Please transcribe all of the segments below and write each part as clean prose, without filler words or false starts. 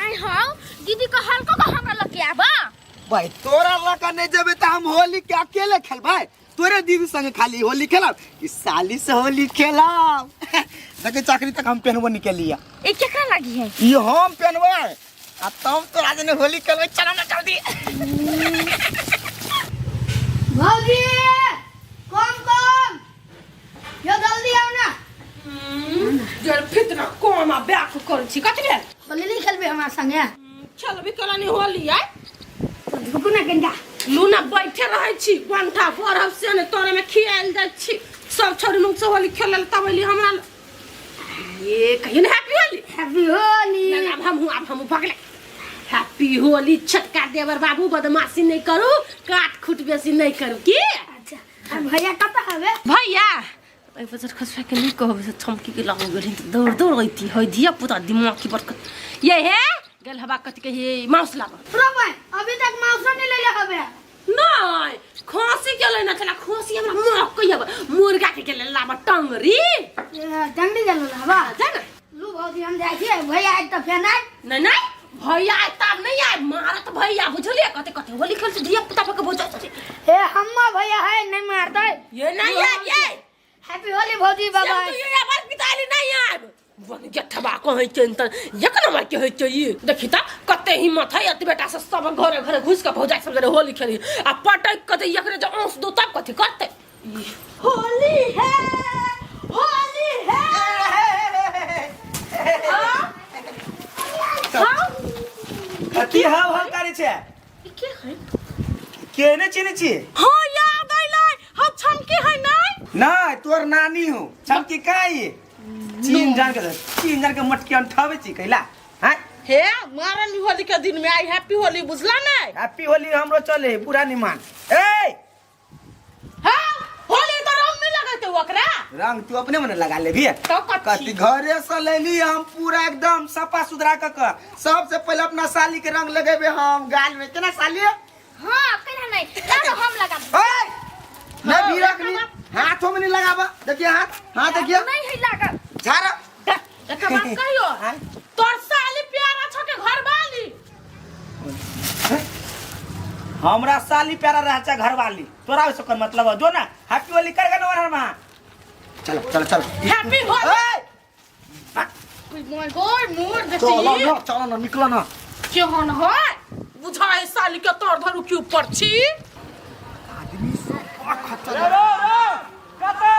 आई हां दीदी का हल्का का हमरा लगे आबा भाई तोरा लगा नहीं जबे त हम होली के अकेले खेल भाई तोरे दीदी संगे खाली होली खेलब कि साली से होली खेलब देखे चाकरी तक हम पहनबो निकलिया ए केकरा लगी है ये हम पहनबे आ तुम तो आज ने होली खेलबे चलो ना जल्दी भौजी कम यो जल्दी आओ ना जर फितना कोम आ बैक कर छी कतले होली नहीं खेलबे हमरा संगे चल भी कलानी होली आय कुना गंगा लूना बैठे रहे छी पंठा पढ़ब से ने तोरे में खियाल जाय छी सब छोरी मुंह से होली खेलल तबली हमरा ये कहिन हैप्पी होली अब हम भगले हैप्पी होली छटका देवर बाबू बदमाशी नहीं करू काट खुट बेसी नहीं करू की अच्छा भैया कत हवे भैया ए बजर खसफा के नहीं कहबे से छमकी के लागो गेली दौड़ दौड़ गईती होय धिया पुता दिमाग की बरकत ये है गेल हवा कत के हे माउस लागो प्रो भाई अभी तक माउस नहीं ले हवे नहीं खांसी के लेना चला खांसी हमरा मुंह कहिया मुर्गा के ले लाबा टंगरी डंडी जलो हवा जाना लू भौजी हम जाय छी भैया एक त फेना नहीं भैया तब नहीं आए मारत भैया बुझलिए कते कते होली खेल से धिया पुता के बोझ हे हम्मा भैया है नहीं मारते ये नहीं है ये हैप्पी होली भौजी बाबा तू ये बात पिताली नहीं आब बन जठबा कहै चिंतन एक नंबर के होय छै ये देखि त कते हिम्मत है अति बेटा से सब घरे घुस के भौजा सब जरे होली खेली आ पटक कते एकरे ज औंस दो तब कथि करते होली है कथी हाव हाव करे छे के है केने चिने छी हां याद आइलै हम छमकी है नहीं नहीं तोर नानी हो छमकी काई चीन जान के मटकी अंठावे छी कैला हैं हे मारन होली के दिन में आई हैप्पी होली बुझला नहीं हैप्पी होली हमरो चले पूरा निमान ए हां होली तो रंग नहीं लगाते ओकरा रंग तू अपने मने लगा लेबी तो कथी घरे से लेली हम पूरा एकदम सफा सुथरा क सबसे पहले अपना साली के रंग लगेबे हम गाल में केना साली हां केना नहीं चलो हम लगा ए मैं भी रखनी हाथों में नहीं लगाबा देखिए हाथ देखिए नहीं है लगा झारा एक बात कहियो तोर साली प्यारा छ के घर वाली हमरा साली प्यारा रह छ घर वाली तोरा से कर मतलब है जो ना हैप्पी होली कर गन वरन में चलो हैप्पी होली ओए माय गॉड मोर चलो ना निकलो ना केहन है बुझाए साली के तोर धरु के ऊपर छी आदमी सब खतरा काका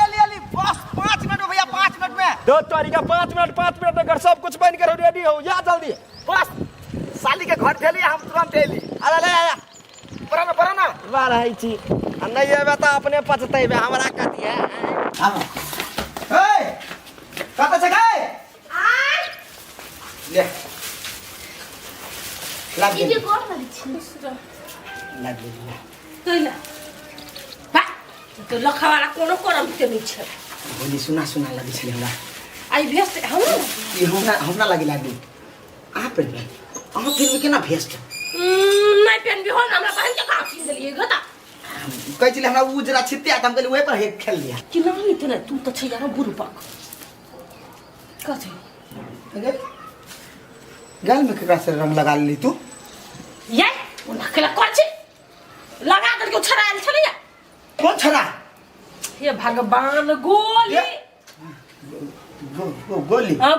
एली बस 5 मिनट में भैया 5 मिनट में दो तारीख का 5 मिनट में घर सब कुछ बन कर रेडी हो जा जल्दी बस साली के घर ठेली हम तुरंत ठेली अरे ले आया बरा ना बार है छी नहीं ये बता अपने पचते बे हमरा कथि है हां ए कत छ गए ले लग दीदी गई कौन वाली छी लग गई कैला बा तो लखवाला कोनो करम के नहीं छ बोली सुना लगी छले हमरा आई भेस हम ये हमरा लगी लागी आ पर बे हम फिर में केना भेस्ट नहीं पेन भी हो हमरा बहन के का किन देलिए गता कह छले हमरा उजरा छित्ते हम कहली ओए पर हेड खेल लिया कि नहीं इतना तू तो छ यार बुरु पाक कथे गाल में केकरा से रंग लगा ली तू ये उनकला करछि लगा करके छराल छलिया कौन छरा हे भगवान गोली गोली हां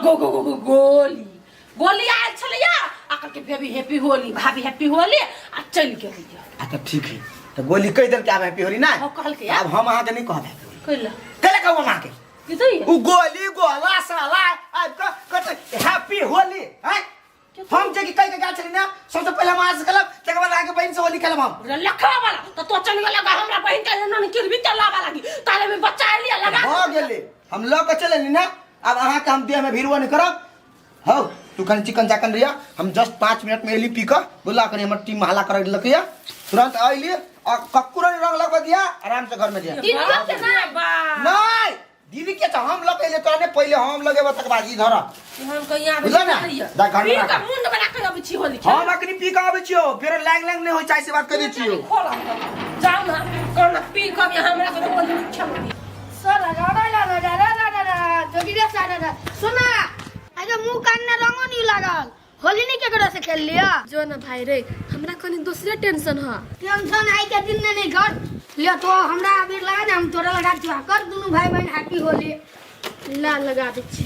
गोली आयल छलिया आकर के बेबी हैप्पी होली भाभी हैप्पी होली आ चल के लिया अच्छा ठीक है तो गोली कह देल के आब हैप्पी होली ना हो कहल के अब हम अहाँ के नहीं कहब कइला कले कहू अहाँ के कि तो उ गोली गोला साला आज का हैप्पी होली हैं हम जे की कह के गा छली ना सबसे पहले हम आज खेलब तके बाद आगे बहन से होली खेलब हम लखवा वाला तो चल लगा हमरा बहन के न किरबी चलावा लगी ताले में बच्चा लिया लगा हो गेले हम लोग के चले ना अब अहाँ के हम देह में भिरवा नहीं करब हो तू कन चिकन चाकन रिया हम जस्ट 5 मिनट में एली पी के बोला कनी हमर टीम हल्ला कर लकिया तुरंत आइली और कक्कुरा रंग लगवा दिया आराम से घर में दिया दीदी के ना नहीं दीदी के तो हम लगे ले तोने पहले हम लगे बतक बाजी धर हम कहिया बुझला ना दा घर में का मुंड बना के अभी छी होली हम अकनी पी के आवे छियो फिर लैंग नहीं होय चाहे से बात कर दी छियो जाओ ना कौन पी के हमरा के होली छम सर जोगी रे सारा सुना आज मुंह कान रंग नहीं लागल एकरा से खेल लिया जो ना भाई रे हमरा कनी दूसरे टेंशन ह टेंशन आई के दिन नहीं कर ले तो हमरा अबीर लगा दे हम तोरा लगा दिया कर दोनों भाई बहन हैप्पी होली ला लगा दे छी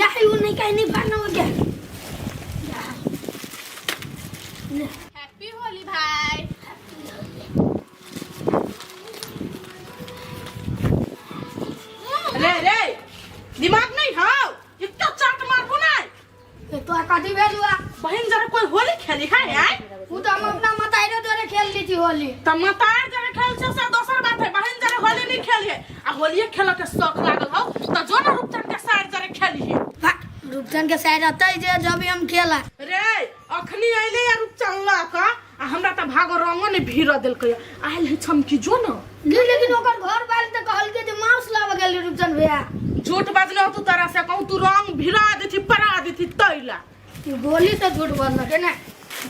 यही वो नहीं कहीं नहीं भागना हो गया हैप्पी होली भाई रे रे दिमाग नहीं हाउ इतना चाट मारबो नहीं तो कथी भेजुआ बहन जरा कोई होली खेली है यार वो तो हम अपना मताइरो जोरे खेल ली थी होली त मतार जरा खेल से सब दोसर बात है बहन जरा होली नहीं खेली है आ होली खेल के शौक लागल हो त जो ना रूपचंद के साथ जरा खेली है रूपचंद के साइड आता है जे जब हम खेला रे अखनी आइले या रूपचंद ला का आ हमरा त भागो रंगो ने भीड़ देल के आइल है छमकी जो ना लेकिन ओकर घर वाले त कहल के जे मांस लाव गेल रूपचंद भैया झूठ बाजले हो तू तरह से कहूं तू रंग भिड़ा देती परा देती तैला गोली से झूठ बोलना के ना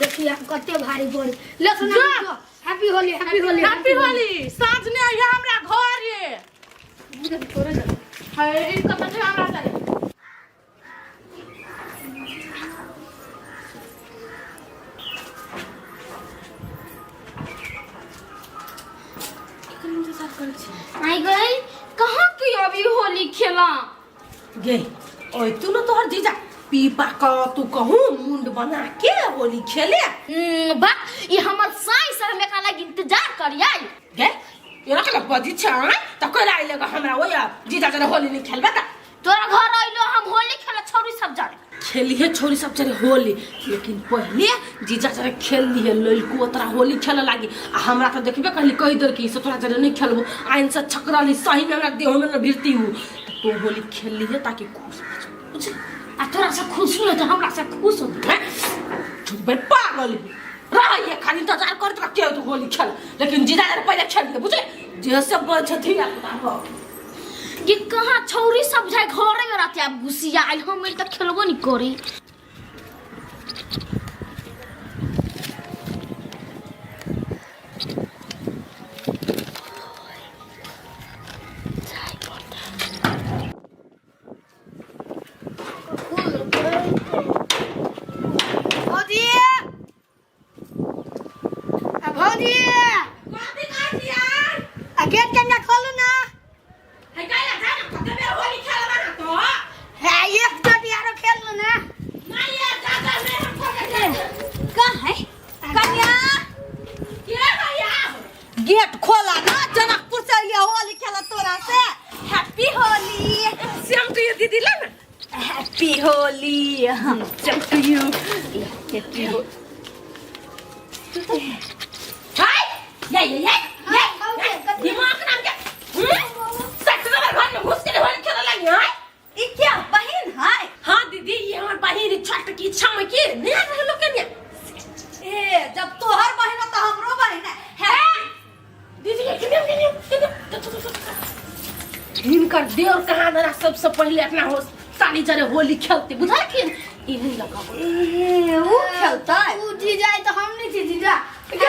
देखिए कते भारी गोली ले सुना happy Holi happy Holi happy Holi साँझ ने आइया हमरा घर ये है इन कत से हमरा चले आई गई कहाँ की अभी होली खेला गे ओए तू न तोहर जीजा पीपा का तू कहूं मुंड बना के होली खेले बा ये हमर साई सर में का लग इंतजार करिया गे योरा के बजी छ त कोई लाई लेगा हमरा ओया जीजा जरा होली नहीं खेलबा त तोरा घर आइलो हम होली खेला छोरी सब जाने खेली है छोरी सब जरे होली लेकिन पहले जीजा जरे खेल ली है लइको तोरा होली खेले लागी आ हमरा त देखबे कहली कहि दर कि से तोरा जरे नहीं खेलबो आइन से छकराली सही में हमरा देह में भिरती हूं तो होली खेल ली है ताकि खुश बुझ आ तोरा से खुश हो त हमरा से खुश हो तू बे पागल रही है खाली इंतजार करत रखते हो होली खेल लेकिन जीजा जरे पहले खेल ले बुझे जे सब बन छथि आ ये कहाँ छोरी सब जाए घरे में रहते अब घुसिया आइल हम मिल तक खेलबो नहीं करी भौजी कथि कहै छी यार गेट कन्या खोलू ना है काला जाना कते बेर होली खेलबा ना तो है एक जट यारो खेल लो ना नहीं यार ज्यादा नहीं हम खोले का है कन्या के भैया गेट खोला ना जनकपुर से लिया होली खेला तोरा से happy Holi same to you दीदी ले ना happy Holi same to you happy हो हाय ये दिमाग नाम क्या सच में घर में घुस के होली खेला लगी है ई क्या बहन है हां दीदी ये हमर बहिन छोट की छम की नहीं रह लोग के ए जब तोहर बहन हो तो हमरो बहन है दीदी के इनकर देवर कहां ना सबसे पहले अपना हो साली जरे होली खेलते बुझा कि इन्हीं लगा ए वो खेलता है वो जीजा है तो हम नहीं थी जीजा हैप्पी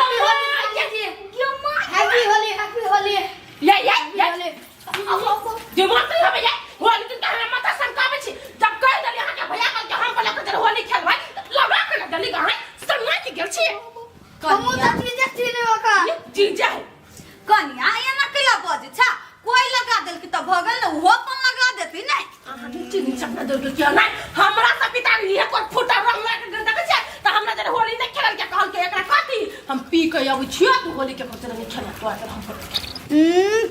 होली हैप्पी होली ये दिमाग में हमें होली दिन का माता संकाबे छी जब कह दली हां के भैया कल के हम को लेकर होली खेलबै लगा के दली गाय सन्ना की गेल छी हम तो जीजा थी रे ओका जीजा कन्या ये ना केला बजे छा कोई लगा देल कि त भगल न वो अपन लगा देती नहीं अहाँ चीनी चपना दे के क्या नहीं हमरा से पिता ये कोई फुटा रंग लगा के गंदा के त हमरा जरे होली नहीं खेलल के कहल के एकरा कथी हम पी के आबै छियो तू होली के कहत नहीं खेल तो हम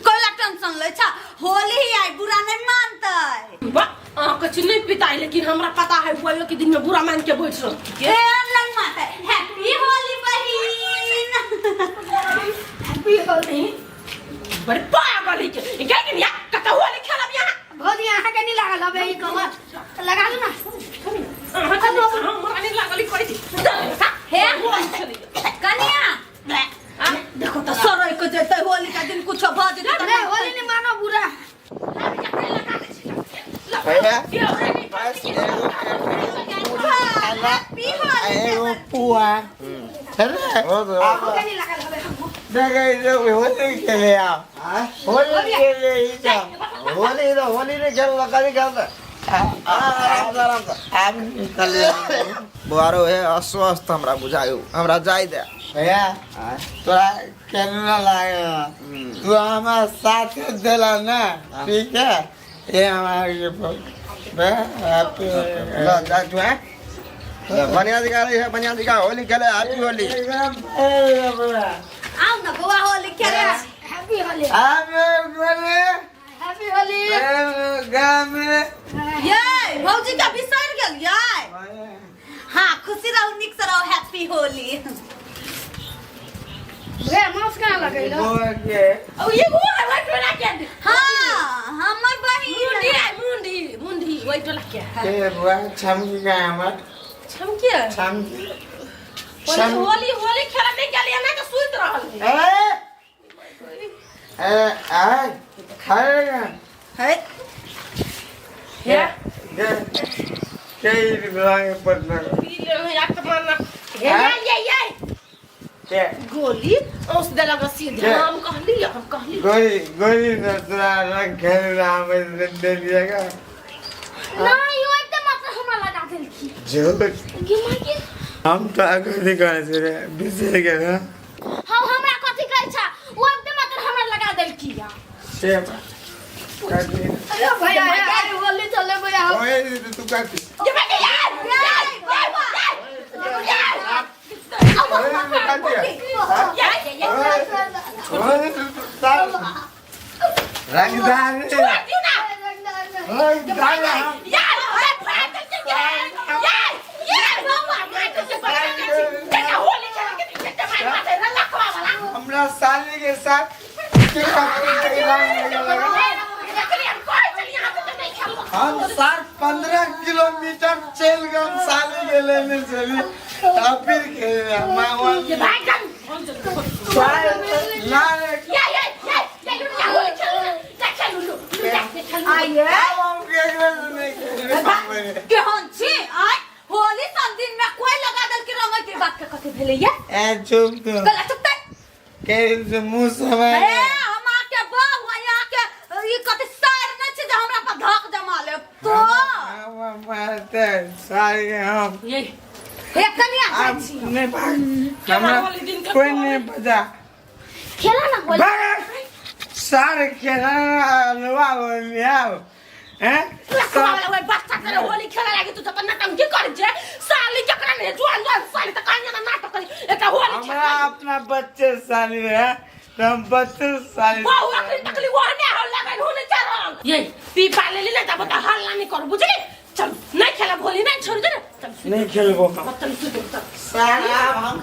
कोइला टेंशन ले छा होली ही आई बुरा नहीं मानतै वाह आ कुछ नहीं पिता लेकिन हमरा पता है वो के दिन में बुरा मान के बैठ रह ए नहीं मानतै हैप्पी होली बहिन हैप्पी होली बड़े पागल है के क्या कि या कत होली खेलब यहां भौजी आहा के नहीं लागल हबे ई कवर लगा दू ना अहाँ के हमरा नहीं लागल कोई हे कन्या देखो तो सरोय को जते होली का दिन कुछ भ जेते नहीं होली नहीं मानो बुरा हैप्पी होली पुआ आहा के नहीं लागल हबे हमको होली खेले आप होली खेले होली ने खेल कभी खेलता बुआरो है अस्वस्थ हमरा बुझायो हमरा जाय दे भैया तोरा केना लागे तू हमारा साथ देला ना ठीक है ये हमारे ला जा तू है बनिया दिखा रही है बनिया दिखा होली खेले हैप्पी होली आओ ना बुआ होली खेले हैप्पी होली हैप्पी होली ये भौजी का बिसर गेल ये हां खुशी रहो निक से रहो हैप्पी होली रे मास्क ना लगैलो ओ ये वो है वाइट वाला के हां हमर बहिन मुंडी मुंडी वाइट वाला के छमकी का हमार छमकी होली होली खेला नहीं गेलिए ना तो सुत रहल खाएगा है क्या कई रंग पर पीले में एक मारना ये क्या गोली उस दे लगा सीधे हम कहली गोली ना तेरा रंग खेल रहा मैं दे दिएगा नहीं यो एकदम मात्र हमरा लगा देल की झूठ गे मां के हम तो आगे दिखाने से बिसर गए ना हम हमरा कथि कहै छ ओ एकदम मात्र हमरा लगा देल की या सेम काटी अरे भैया यार होली चले भैया ओए तू काटी ये बेटे यार रंगदार हमरा साली के साथ हम 15 किलोमीटर चल गए साली के लेने से भी अब फिर खेल मामा होली संदिन में कोई लगा दल के रंग के बात के कथे भेले ये चुप तो गला चुप के मुंह समय हम आके बहु यहाँ के ये कथे सार न छ जे हमरा पर धक जमा ले तो मारते सारी हम ये हे कनिया अब नहीं भाग हमरा कोई नहीं बजा खेला ना होली भाग सारे खेला लवा लिया हैं वाला वो बच्चा करे होली खेला लागे तू तो नटंकी कर जे साली जकरा ने जुआन साली त कान्या ना नाटक करी एटा होली हमरा अपना बच्चे साली है हम बच्चे साली बहु आखिर तकली वहने हल लगाई होने चल ये पी पाले ले जा बता हल्ला नहीं कर बुझली चल नहीं खेला होली नहीं छोड़ दे चल नहीं खेलबो चल तू साला हम